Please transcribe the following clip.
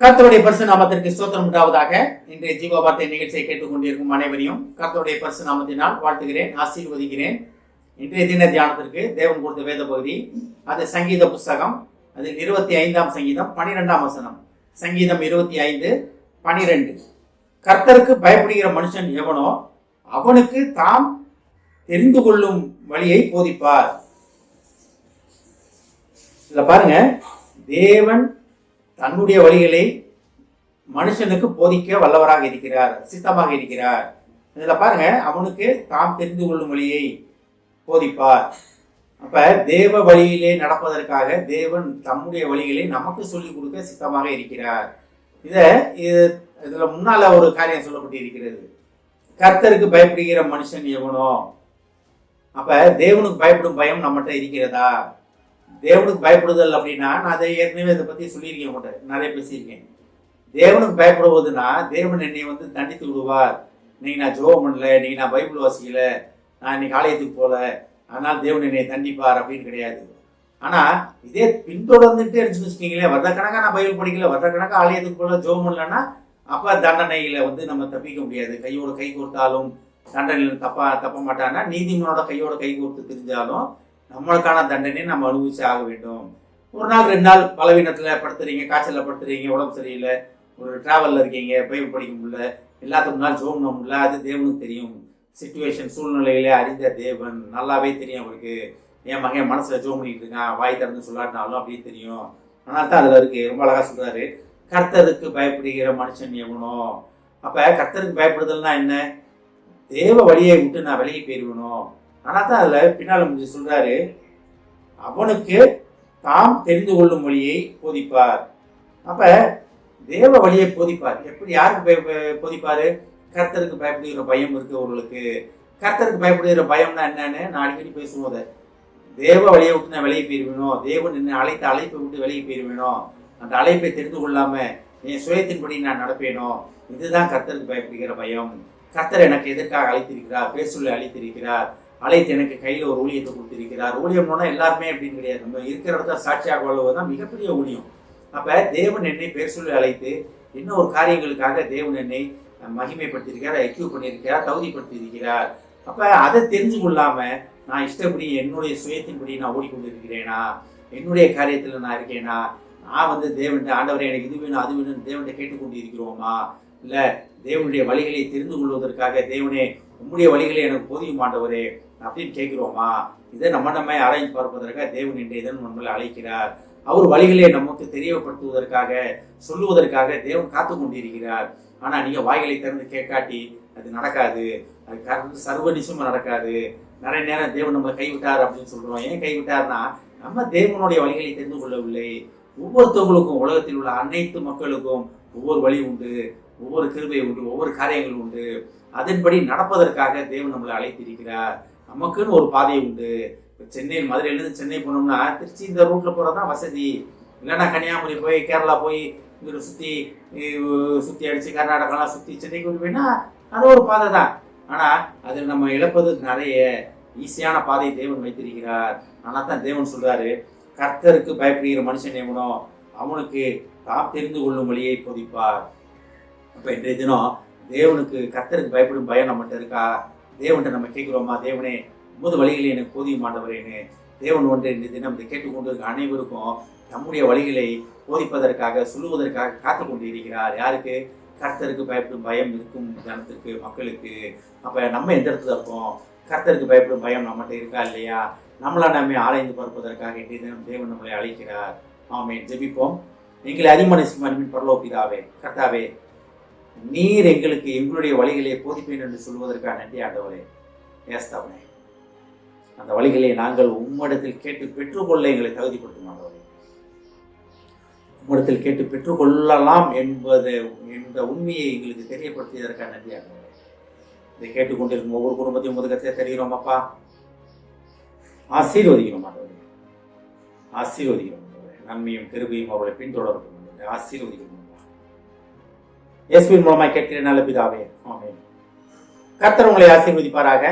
கர்த்தருடைய பரிசு நாமத்திற்கு ஸ்தோத்திரம் உண்டாவதாக. இன்றைய ஜீவ வார்த்தை நிகழ்ச்சியை கேட்டுக்கொண்டிருக்கும் அனைவரையும் கர்த்தருடைய பரிசு நாமத்தினால் வாழ்த்துகிறேன், ஆசீர்வதிக்கிறேன். இன்றைய தின தியானத்திற்கு தேவன் கொடுத்த வேத பகுதி அது சங்கீத புஸ்தகம், அது 25ஆம் சங்கீதம் 12ஆம் வசனம். சங்கீதம் 25:12. கர்த்தருக்கு பயப்படுகிற மனுஷன் எவனோ அவனுக்கு தாம் தெரிந்து கொள்ளும் வழியை போதிப்பார். இதுல பாருங்க, தேவன் தன்னுடைய வழிகளை மனுஷனுக்கு போதிக்க வல்லவராக இருக்கிறார், சித்தமாக இருக்கிறார். இதுல பாருங்க, அவனுக்கு தாம் தெரிந்து கொள்ளும் வழியை போதிப்பார். அப்ப தேவ வழியிலே நடப்பதற்காக தேவன் தம்முடைய வழிகளை நமக்கு சொல்லிக் கொடுக்க சித்தமாக இருக்கிறார். இதுல முன்னால ஒரு காரியம் சொல்லப்பட்டு இருக்கிறது, கர்த்தருக்கு பயப்படுகிற மனுஷன் எவனோ. அப்ப தேவனுக்கு பயப்படும் பயம் நம்மகிட்ட இருக்கிறதா? தேவனுக்கு பயப்படுதல் அப்படின்னா, நான் அதை ஏற்கனவே இதை பத்தி சொல்லியிருக்கேன், உங்கள்கிட்ட நிறைய பேசியிருக்கேன். தேவனுக்கு பயப்படுவதுன்னா, தேவன் என்னை தண்டித்து விடுவார், இன்னைக்கு நான் ஜோபம் பண்ணல, இன்னைக்கு நான் பைபிள் வாசிக்கல, நான் இன்னைக்கு ஆலயத்துக்கு போல, அதனால் தேவன் என்னை தண்டிப்பார் அப்படின்னு கிடையாது. ஆனா இதே பின்தொடர்ந்துட்டே இருந்துச்சுன்னு வச்சுக்கீங்களேன், வருடக்கணக்காக நான் பைபிள் படிக்கல, வருடக்கணக்காக ஆலயத்துக்கு போல, ஜோபம் பண்ணலன்னா அப்ப தண்டனையில நம்ம தப்பிக்க முடியாது. கையோட கை கொடுத்தாலும் தண்டனையில் தப்ப மாட்டான்னா, நீதிமனோட கையோட கை கொடுத்து தெரிஞ்சாலும் நம்மளுக்கான தண்டனை நம்ம அனுபவிச்சு ஆக வேண்டும். ஒரு நாள் 2 நாள் பலவீனத்துல படுத்துறீங்க, காய்ச்சல படுத்துறீங்க, உடம்பு சரியில்லை, ஒரு டிராவல்ல இருக்கீங்க, பைபிள் படிக்க முடியல, எல்லாத்துக்கும் நாள் ஜோம் பண்ண முடியல, அது தேவனுக்கு தெரியும். சிச்சுவேஷன் சூழ்நிலையிலே அறிந்த தேவன், நல்லாவே தெரியும் அவருக்கு. என் மகன் மனசுல ஜோம் பண்ணிட்டு இருக்கான், வாய் திறந்து சொல்லாட்டினாலும் அப்படியே தெரியும். அதனால தான் அதுல இருக்கு. ரொம்ப அழகா சொல்றாரு, கர்த்தருக்கு பயப்படுகிற மனுஷன் எவனோ. அப்ப கர்த்தருக்கு பயப்படுதல்னா என்ன? தேவ வழியை விட்டு நான் விலகி போயிருக்கணும். ஆனா தான் அதுல பின்னால முடிஞ்சு சொல்றாரு, அவனுக்கு தாம் தெரிந்து கொள்ளும் வழியை போதிப்பார். அப்ப தேவ வழியை போதிப்பார். எப்படி, யாருக்கு போதிப்பாரு? கர்த்தருக்கு பயப்படுகிற பயம் இருக்கிறவர்களுக்கு. கர்த்தருக்கு பயப்படுகிற பயம்னா என்னன்னு நான் அடிக்கடி பேசுவோம். தேவ வழியை விட்டு நான் விலகி போயிருவேணும், தேவன் என்ன அழைத்த அழைப்பை விட்டு விலகி போயிருவேணும், அந்த அழைப்பை தெரிந்து கொள்ளாம என் சுயத்தின்படி நான் நடப்பேனோ, இதுதான் கர்த்தருக்கு பயப்படுகிற பயம். கர்த்தர் எனக்கு எதற்காக அழைத்திருக்கிறார்? பேர் சொல்லி அழைத்திருக்கிறார், அழைத்து எனக்கு கையில ஒரு ஊழியத்தை கொடுத்திருக்கிறார். ஊழியம்னா எல்லாருமே அப்படின்னு கிடையாது, நம்ம இருக்கிற இடத்துல சாட்சியாக வாழ்வதுதான் மிகப்பெரிய ஊழியம். அப்ப தேவன் என்னை பேர் சொல்லி அழைத்து என்ன ஒரு காரியங்களுக்காக தேவன் என்னை மகிமைப்படுத்தியிருக்கிறார், எக்யூப் பண்ணியிருக்கிறார், தகுதிப்படுத்தி இருக்கிறார். அப்ப அதை தெரிஞ்சு கொள்ளாம நான் இஷ்டப்படி என்னுடைய சுயத்தின்படி நான் ஓடிக்கொண்டிருக்கிறேனா, என்னுடைய காரியத்துல நான் இருக்கேனா, நான் தேவன் ஆண்டவரை எனக்கு இது வேணும் அது வேணும்னு தேவன்கிட்ட கேட்டுக்கொண்டு இருக்கிறோமா, இல்ல தேவனுடைய வழிகளை தெரிந்து கொள்வதற்காக தேவனே உம்முடைய வழிகளை எனக்கு போதியும் ஆண்டவரே அப்படின்னு கேட்கிறோமா? இதை நம்ம ஆராய்ந்து பார்ப்பதற்காக தேவன் இன்றைய தினம் நம்மளை அழைக்கிறார். அவர் வழிகளை நமக்கு தெரியப்படுத்துவதற்காக சொல்லுவதற்காக தேவன் காத்து கொண்டிருக்கிறார். ஆனா நீங்க வாய்களை திறந்து கேட்காட்டி அது நடக்காது, அது சர்வ நிச்சயமா நடக்காது. நிறைய நேரம் தேவன் நம்மளை கைவிட்டார் அப்படின்னு சொல்றோம். ஏன் கைவிட்டார்னா, நம்ம தேவனுடைய வழிகளை தெரிந்து கொள்ளவில்லை. ஒவ்வொருத்தவங்களுக்கும், உலகத்தில் உள்ள அனைத்து மக்களுக்கும் ஒவ்வொரு வழி உண்டு, ஒவ்வொரு கிருபை உண்டு, ஒவ்வொரு காரியங்கள் உண்டு. அதன்படி நடப்பதற்காக தேவன் நம்மளை அழைத்திருக்கிறார். நமக்குன்னு ஒரு பாதை உண்டு. சென்னையில், மதுரையிலிருந்து சென்னை போனோம்னா திருச்சி இந்த ரூட்ல போறதுதான் வசதி. இல்லைன்னா கன்னியாகுமரி போய் கேரளா போய் இங்க சுத்தி அடிச்சு கர்நாடகாலாம் சுத்தி சென்னைக்கு கொண்டு போயினா அது ஒரு பாதை தான். ஆனா அதில் நம்ம இழப்பது நிறைய. ஈஸியான பாதை தேவன் வைத்திருக்கிறார். ஆனா தான் தேவன் சொல்றாரு, கர்த்தருக்கு பயப்படுகிற மனுஷன் எவனோ அவனுக்கு தாம் தெரிந்து கொள்ளும் வழியை போதிப்பார். அப்ப இன்றைய தினம் தேவனுக்கு, கர்த்தருக்கு பயப்படும் பயம் நம்மகிட்ட இருக்கா? தேவன்கிட்ட நம்ம கேட்கிறோமா, தேவனே உமது வழிகளை எனக்கு போதிய மாட்டவரேன்னு? தேவன் இன்றைய தினம் இதை கேட்டுக்கொண்டிருக்க அனைவருக்கும் நம்முடைய வழிகளை போதிப்பதற்காக, சொல்லுவதற்காக காத்து கொண்டு இருக்கிறார். யாருக்கு? கர்த்தருக்கு பயப்படும் பயம் இருக்கும் ஜனத்திற்கு, மக்களுக்கு. அப்ப நம்ம எந்த இடத்துல இருக்கோம்? கர்த்தருக்கு பயப்படும் பயம் நம்மகிட்ட இருக்கா இல்லையா? நம்மளை நம்ம ஆராய்ந்து பார்ப்பதற்காக இன்றைய தினம் தேவன் நம்மளை அழைக்கிறார். ஆமென். ஜெபிப்போம். எங்களை அதிமனசின் பரலோக பிதாவே, கர்த்தாவே, நீர் எங்களுக்கு எங்களுடைய வழிகளை போதிப்பேன் என்று சொல்வதற்காக நன்றி ஆண்டவரே. ஏஸ்தாவனே, அந்த வழிகளை நாங்கள் உம்மிடத்தில் கேட்டு பெற்றுக்கொள்ள எங்களை தகுதிப்படுத்தும் ஆண்டவரே. உம்மிடத்தில் கேட்டு பெற்றுக்கொள்ளலாம் என்ற உண்மையை எங்களுக்கு தெரியப்படுத்தியதற்காக நன்றி ஆண்டவரே. இதை கேட்டுக்கொண்டிருக்கும் ஒவ்வொரு குடும்பத்தையும் முதுகத்தை தெரிகிறோம் அப்பா. ஆசீர்வதிக்கிறோம் ஆண்டவரே, ஆசீர்வதிக்கிறோம் ஆண்டவரே. நன்மையும் கிருபையும் அவர்களை பின்தொடரும். ஆசீர்வதிக்கிறோம். இயேசுவின் மூலமாய் கேட்கிறேன் நல்ல பிதாவே. ஆமென். கர்த்தர் உங்களை ஆசீர்வதிப்பாராக.